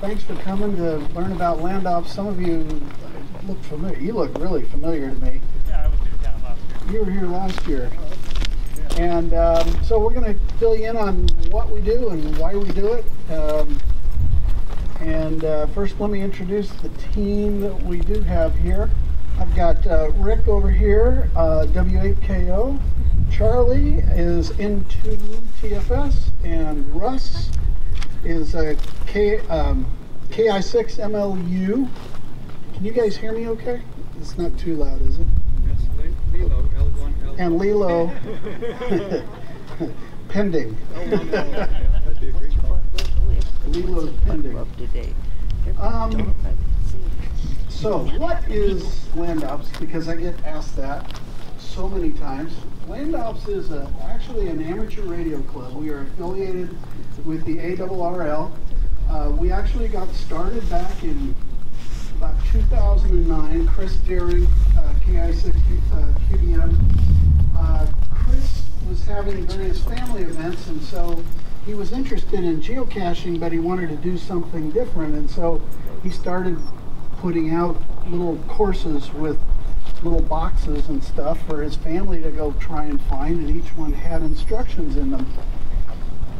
thanks for coming to learn about Land Ops. Some of you look familiar. You look really familiar to me. Yeah, I was here last year. You were here last year. And so we're going to fill you in on what we do and why we do it. First, let me introduce the team that we do have here. I've got Rick over here, W8KO. Charlie is into TFS, and Russ is a KI6MLU. Can you guys hear me okay? It's not too loud, is it? Yes, Lilo, L1, L1. And Lilo pending. That'd be a great spot. Lilo's pending. So what is Land Ops? Because I get asked that so many times. Land Ops is actually an amateur radio club. We are affiliated with the ARRL. We actually got started back in about 2009. Chris Deering, KI6 QDM. Chris was having various family events, and so he was interested in geocaching, but he wanted to do something different, and so he started putting out little courses with little boxes and stuff for his family to go try and find, and each one had instructions in them.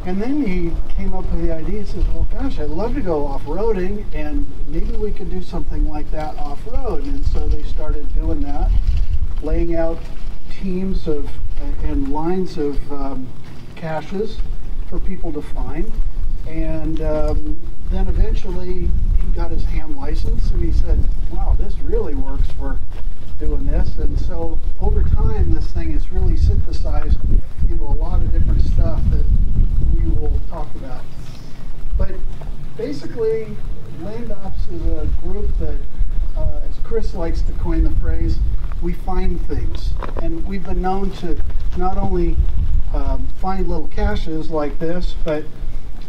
And then he came up with the idea, he says, well gosh, I'd love to go off-roading, and maybe we could do something like that off-road. And so they started doing that, laying out teams of and lines of caches for people to find. And then eventually he got his ham license, and he said, wow, this really works for doing this. And so over time this thing is really synthesized into a lot of different stuff that we will talk about. But basically Land Ops is a group that, as Chris likes to coin the phrase, we find things. And we've been known to not only find little caches like this, but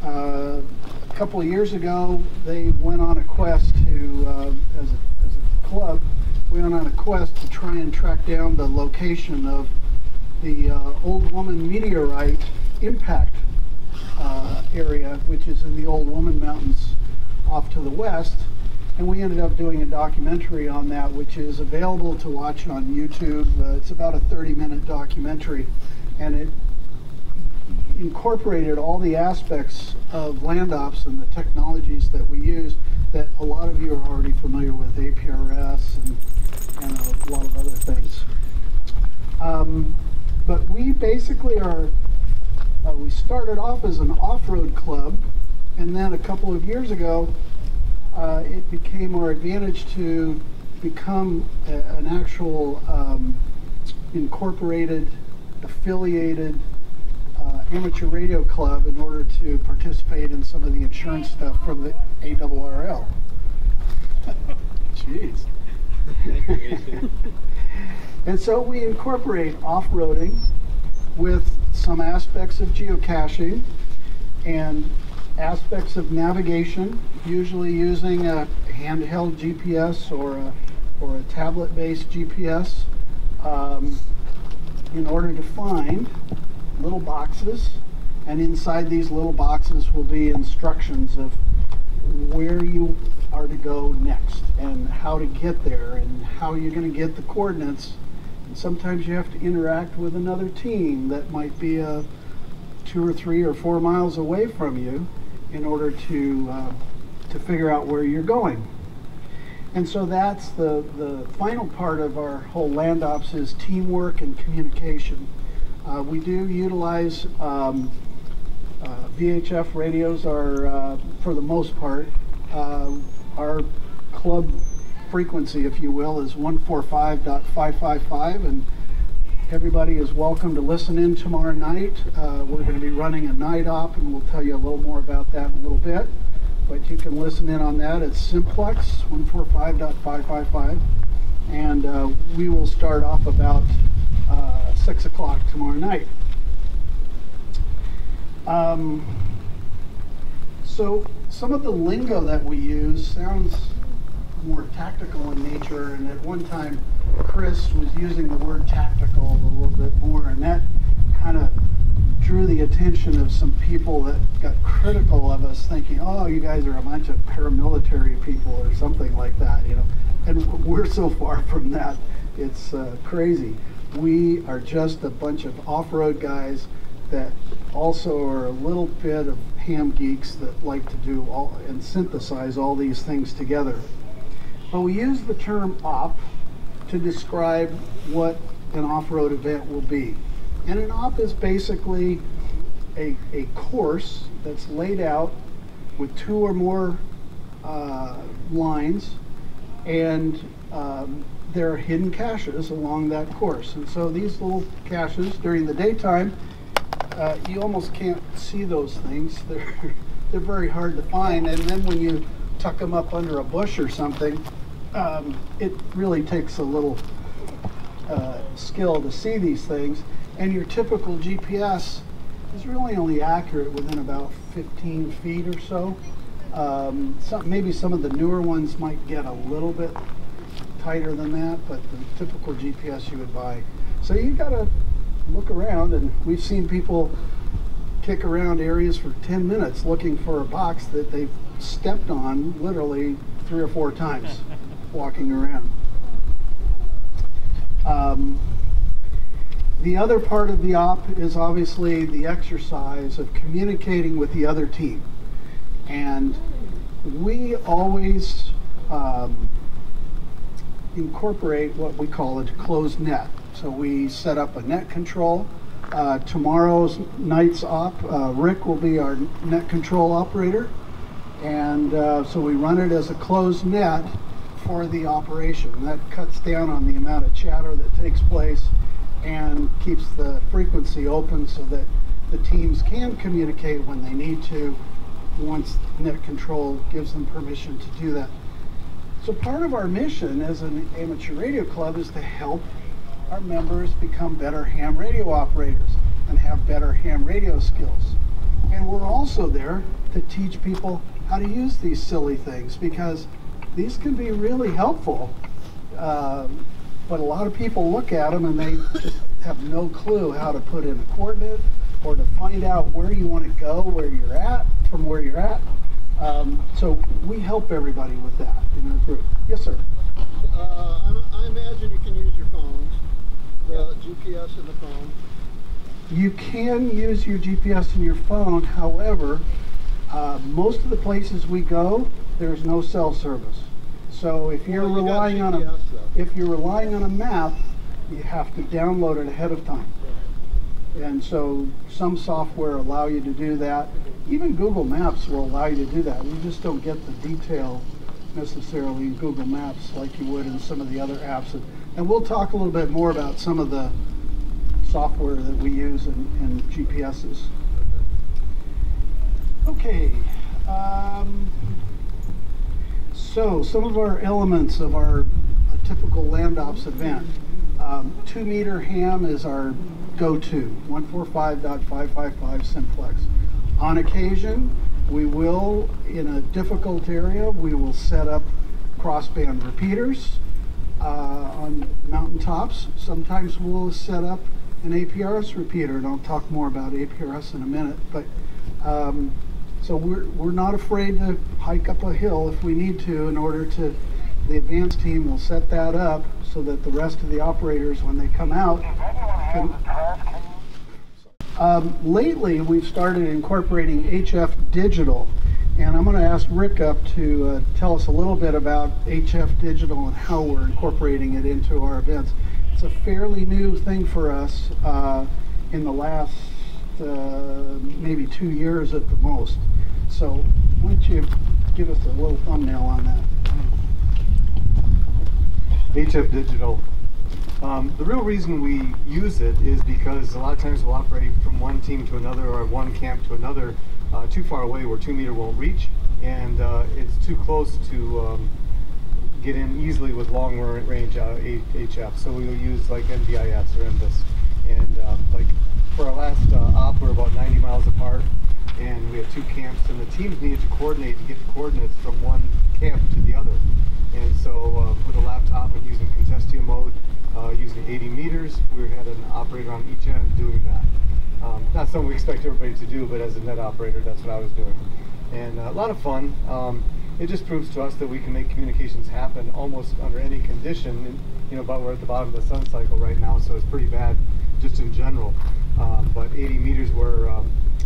a couple of years ago they went on a quest to, as a club, we went on a quest to try and track down the location of the Old Woman meteorite impact area, which is in the Old Woman Mountains off to the west. And we ended up doing a documentary on that, which is available to watch on YouTube. It's about a 30-minute documentary, and it incorporated all the aspects of Land Ops and the technologies that we use that a lot of you are already familiar with, APRS and a lot of other things. But we basically are, we started off as an off-road club, and then a couple of years ago it became our advantage to become an actual incorporated, affiliated amateur radio club in order to participate in some of the insurance stuff from the ARRL. Jeez. And so we incorporate off-roading with some aspects of geocaching and aspects of navigation, usually using a handheld GPS or a tablet-based GPS in order to find little boxes, and inside these little boxes will be instructions of where you are to go next and how to get there and how you're going to get the coordinates. And sometimes you have to interact with another team that might be 2 or 3 or 4 miles away from you in order to figure out where you're going. And so that's the final part of our whole Land Ops is teamwork and communication. We do utilize VHF radios are, for the most part, our club frequency, if you will, is 145.555, and everybody is welcome to listen in tomorrow night. We're going to be running a night op, and we'll tell you a little more about that in a little bit. But you can listen in on that. It's Simplex 145.555, and we will start off about 6 o'clock tomorrow night. So some of the lingo that we use sounds more tactical in nature, and at one time Chris was using the word tactical a little bit more, and that kind of drew the attention of some people that got critical of us, thinking, oh, you guys are a bunch of paramilitary people or something like that, you know. And we're so far from that. It's crazy. We are just a bunch of off-road guys that also are a little bit of ham geeks that like to do all and synthesize all these things together. But we use the term op to describe what an off-road event will be. And an op is basically a course that's laid out with 2 or more lines, and there are hidden caches along that course. And so these little caches during the daytime, you almost can't see those things. They're very hard to find, and then when you tuck them up under a bush or something, it really takes a little skill to see these things. And your typical GPS is really only accurate within about 15 feet or so. Maybe some of the newer ones might get a little bit tighter than that, but the typical GPS you would buy. So you gotta look around, and we've seen people kick around areas for 10 minutes looking for a box that they've stepped on literally 3 or 4 times walking around. The other part of the op is obviously the exercise of communicating with the other team. And we always incorporate what we call a closed net. So we set up a net control. Tomorrow's night's op, Rick will be our net control operator. And so we run it as a closed net for the operation. That cuts down on the amount of chatter that takes place and keeps the frequency open so that the teams can communicate when they need to, once net control gives them permission to do that. So part of our mission as an amateur radio club is to help our members become better ham radio operators and have better ham radio skills. And we're also there to teach people how to use these silly things, because these can be really helpful. But a lot of people look at them and they just have no clue how to put in a coordinate or to find out where you want to go, where you're at, from where you're at. So we help everybody with that in our group. Yes, sir. I imagine you can use your phones, the GPS in the phone. You can use your GPS in your phone. However, most of the places we go, there's no cell service. So if you're relying on a map, you have to download it ahead of time. And so some software allow you to do that. Even Google Maps will allow you to do that. You just don't get the detail necessarily in Google Maps like you would in some of the other apps. And we'll talk a little bit more about some of the software that we use in GPSs. Okay. So some of our elements of our typical Land Ops event. 2 meter ham is our go-to, 145.555 simplex. On occasion, we will, in a difficult area, we will set up crossband repeaters on mountaintops. Sometimes we'll set up an APRS repeater, and I'll talk more about APRS in a minute. But so we're not afraid to hike up a hill if we need to in order to, the advanced team will set that up so that the rest of the operators, when they come out, lately we've started incorporating HF Digital, and I'm going to ask Rick up to tell us a little bit about HF Digital and how we're incorporating it into our events. It's a fairly new thing for us in the last maybe 2 years at the most. So why don't you give us a little thumbnail on that? HF Digital. The real reason we use it is because a lot of times we'll operate from one team to another or one camp to another too far away where 2 meter won't reach, and it's too close to get in easily with long range HF. So we'll use like NVIS or NVIS. And like for our last op, we're about 90 miles apart, and we have 2 camps, and the teams needed to coordinate to get the coordinates from one camp to the other. And so with a laptop and using Contestia mode, using 80 meters, we had an operator on each end doing that. Not something we expect everybody to do, but as a net operator, that's what I was doing. And a lot of fun. It just proves to us that we can make communications happen almost under any condition. And, you know, but we're at the bottom of the sun cycle right now, so it's pretty bad just in general. But 80 meters where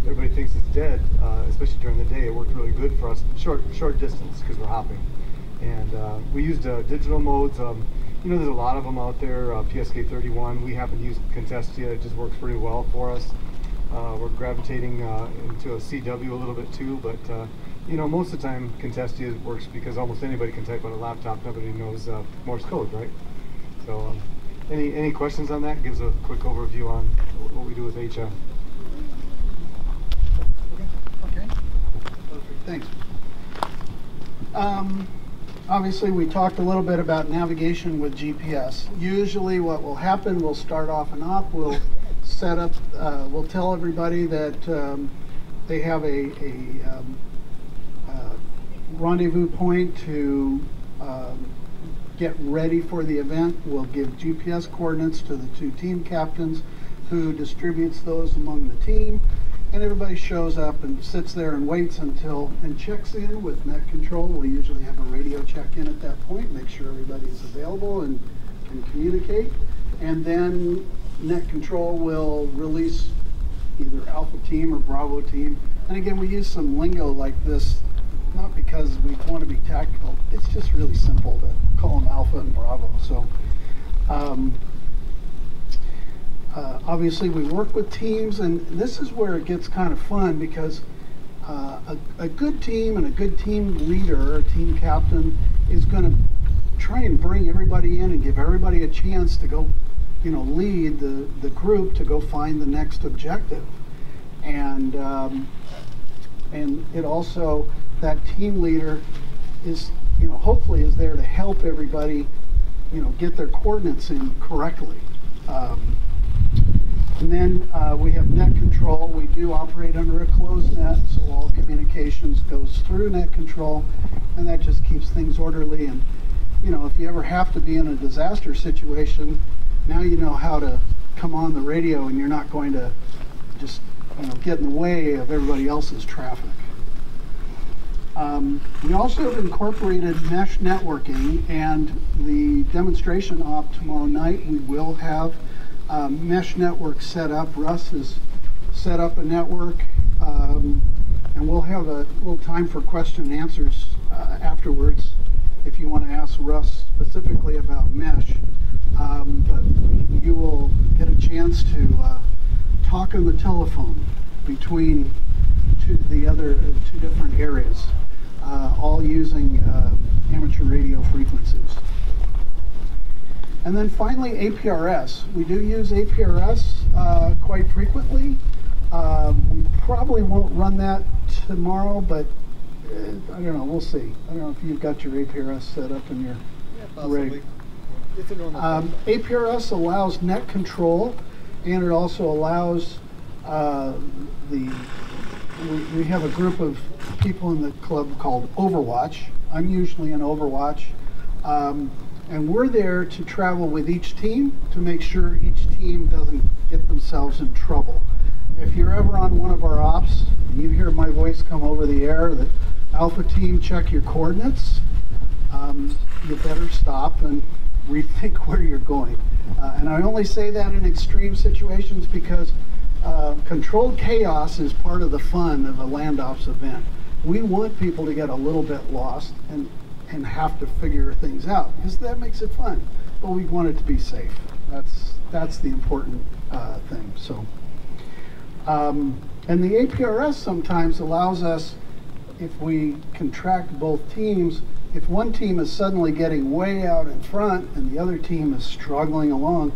everybody thinks it's dead, especially during the day, it worked really good for us. Short distance because we're hopping. And we used digital modes. You know, there's a lot of them out there. PSK31. We happen to use Contestia. It just works pretty well for us. We're gravitating into a CW a little bit too, but you know, most of the time Contestia works because almost anybody can type on a laptop. Nobody knows Morse code, right? So, any questions on that? Gives a quick overview on what we do with HF. Okay. Perfect. Thanks. Obviously, we talked a little bit about navigation with GPS. Usually what will happen, we'll start off an op, we'll set up, we'll tell everybody that they have a rendezvous point to get ready for the event. We'll give GPS coordinates to the two team captains who distributes those among the team. And everybody shows up and sits there and waits until, and checks in with net control. We usually have a radio check-in at that point, make sure everybody's available and can communicate. And then net control will release either Alpha team or Bravo team. And again, we use some lingo like this, not because we want to be tactical, it's just really simple to call them Alpha and Bravo. So, obviously we work with teams, and this is where it gets kind of fun because a good team and a good team leader or team captain is going to try and bring everybody in and give everybody a chance to go, you know, lead the group to go find the next objective. And it also, that team leader is, you know, hopefully is there to help everybody, you know, get their coordinates in correctly. And then we have net control. We do operate under a closed net, so all communications goes through net control, and that just keeps things orderly. And you know, if you ever have to be in a disaster situation, now you know how to come on the radio, and you're not going to just, you know, get in the way of everybody else's traffic. We also have incorporated mesh networking, and the demonstration op tomorrow night we will have mesh network set up. Russ has set up a network, and we'll have a little time for question and answers afterwards if you want to ask Russ specifically about mesh. But you will get a chance to talk on the telephone between two different areas, all using amateur radio frequencies. And then finally, APRS. We do use APRS quite frequently. We probably won't run that tomorrow, but I don't know, we'll see. I don't know if you've got your APRS set up in your rig. It's a normal APRS allows net control, and it also allows we have a group of people in the club called Overwatch. I'm usually in Overwatch. And we're there to travel with each team to make sure each team doesn't get themselves in trouble. If you're ever on one of our ops and you hear my voice come over the air that Alpha team, check your coordinates, you better stop and rethink where you're going. And I only say that in extreme situations because controlled chaos is part of the fun of a Land Ops event. We want people to get a little bit lost and have to figure things out, because that makes it fun. But we want it to be safe. That's the important thing. So, and the APRS sometimes allows us, if we contract both teams, if one team is suddenly getting way out in front and the other team is struggling along,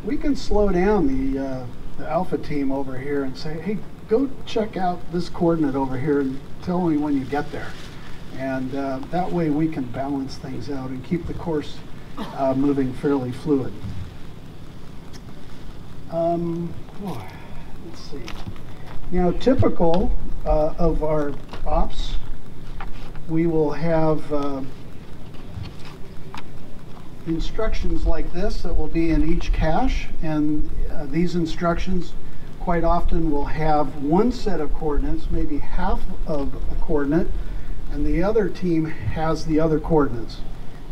we can slow down the Alpha team over here and say, hey, go check out this coordinate over here and tell me when you get there. And that way we can balance things out and keep the course moving fairly fluid. Let's see. Now, typical of our ops, we will have instructions like this that will be in each cache, and these instructions quite often will have one set of coordinates, maybe half of a coordinate, and the other team has the other coordinates.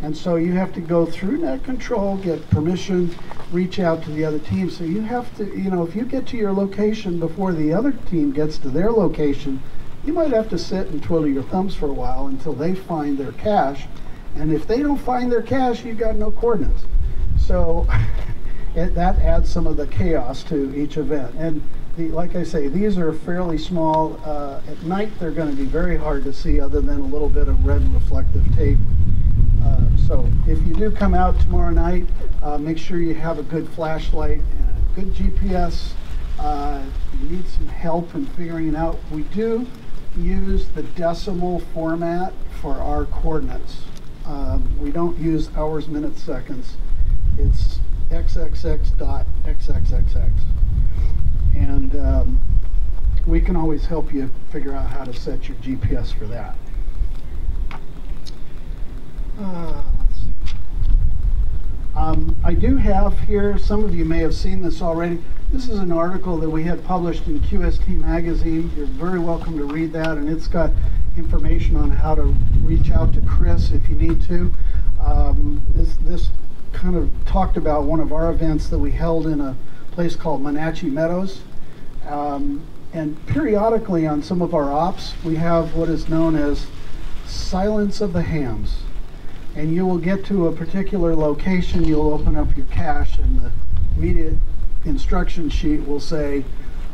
And so you have to go through net control, get permission, reach out to the other team. So you have to, you know, if you get to your location before the other team gets to their location, you might have to sit and twiddle your thumbs for a while until they find their cache. And if they don't find their cache, you've got no coordinates. So that adds some of the chaos to each event. And like I say, these are fairly small. At night, they're going to be very hard to see other than a little bit of red reflective tape. So if you do come out tomorrow night, make sure you have a good flashlight and a good GPS. You need some help in figuring it out. We do use the decimal format for our coordinates. We don't use hours, minutes, seconds. It's xxx.xxxx. And we can always help you figure out how to set your GPS for that. Let's see. I do have here, some of you may have seen this already. This is an article that we had published in QST magazine. You're very welcome to read that, and it's got information on how to reach out to Chris if you need to. This kind of talked about one of our events that we held in a place called Monachi Meadows. And periodically on some of our ops, we have what is known as silence of the hams. And you will get to a particular location, you'll open up your cache, and the immediate instruction sheet will say,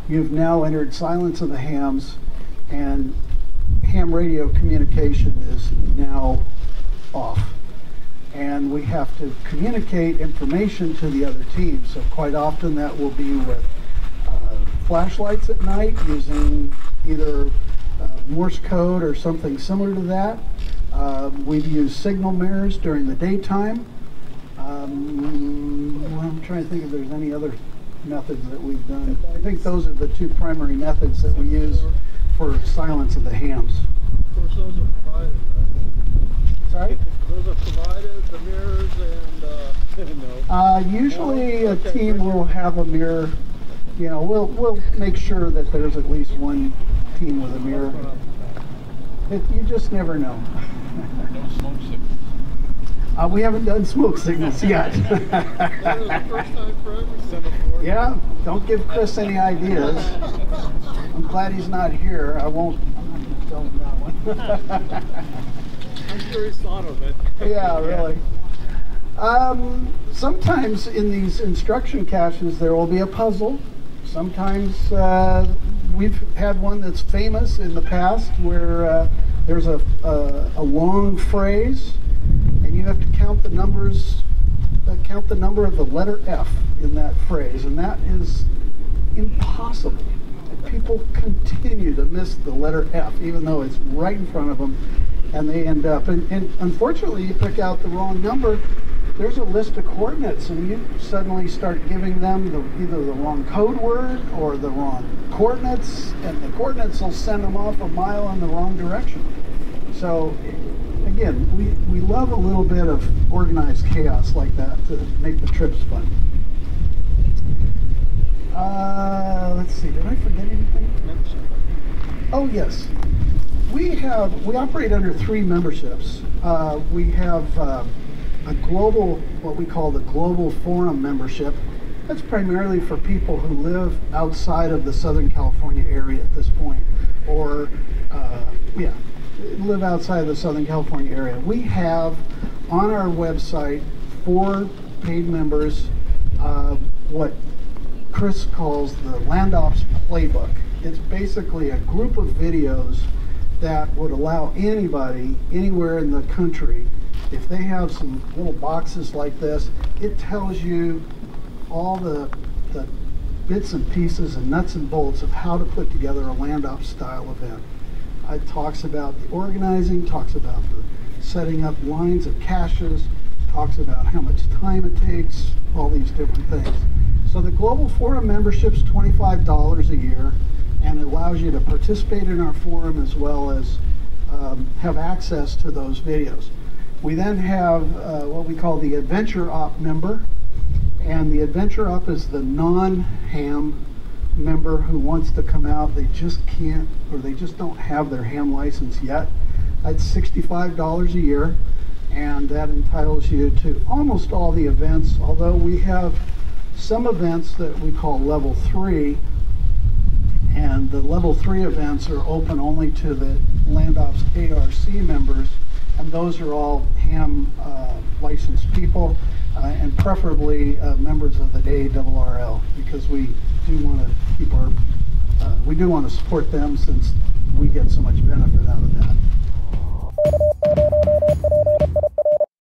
you've now entered silence of the hams, and ham radio communication is now off. And we have to communicate information to the other team. So quite often that will be with flashlights at night using either Morse code or something similar to that. We've used signal mirrors during the daytime. I'm trying to think if there's any other methods that we've done. I think those are the two primary methods that we use for silence of the hams. Of course, those are provided, right? Sorry? Those are provided, the mirrors, and no. Usually a team will have a mirror. You know, we'll make sure that there's at least one team with a mirror. You just never know. No smoke signals. We haven't done smoke signals yet. That is the first time for everything. Yeah, don't give Chris any ideas. I'm glad he's not here. I'm not going to tell him that one. I'm sure he's thought of it. Yeah, really. Sometimes in these instruction caches there will be a puzzle. Sometimes we've had one that's famous in the past where there's a long phrase and you have to count the numbers, count the number of the letter F in that phrase, and that is impossible. People continue to miss the letter F even though it's right in front of them, and they end up, and unfortunately you pick out the wrong number, there's a list of coordinates and you suddenly start giving them either the wrong code word or the wrong coordinates, and the coordinates will send them off a mile in the wrong direction. So again, we love a little bit of organized chaos like that to make the trips fun. Let's see, did I forget anything? Oh yes, we operate under 3 memberships. We have a global, what we call the Global Forum membership. That's primarily for people who live outside of the Southern California area at this point, or live outside of the Southern California area. We have on our website for paid members what Chris calls the Land Ops Playbook. It's basically a group of videos that would allow anybody anywhere in the country, if they have some little boxes like this, it tells you all the bits and pieces and nuts and bolts of how to put together a Land Ops style event. It talks about the organizing, talks about the setting up lines of caches, talks about how much time it takes, all these different things. So the Global Forum membership's $25 a year, and it allows you to participate in our forum as well as have access to those videos. We then have what we call the Adventure Op member, and the Adventure Op is the non-ham member who wants to come out, they just can't, or they just don't have their ham license yet, it's $65 a year, and that entitles you to almost all the events, although we have some events that we call level 3, and the level 3 events are open only to the Land Ops ARC members, and those are all ham licensed people, and preferably members of the ARRL, because we do want to keep our, we do want to support them since we get so much benefit out of that.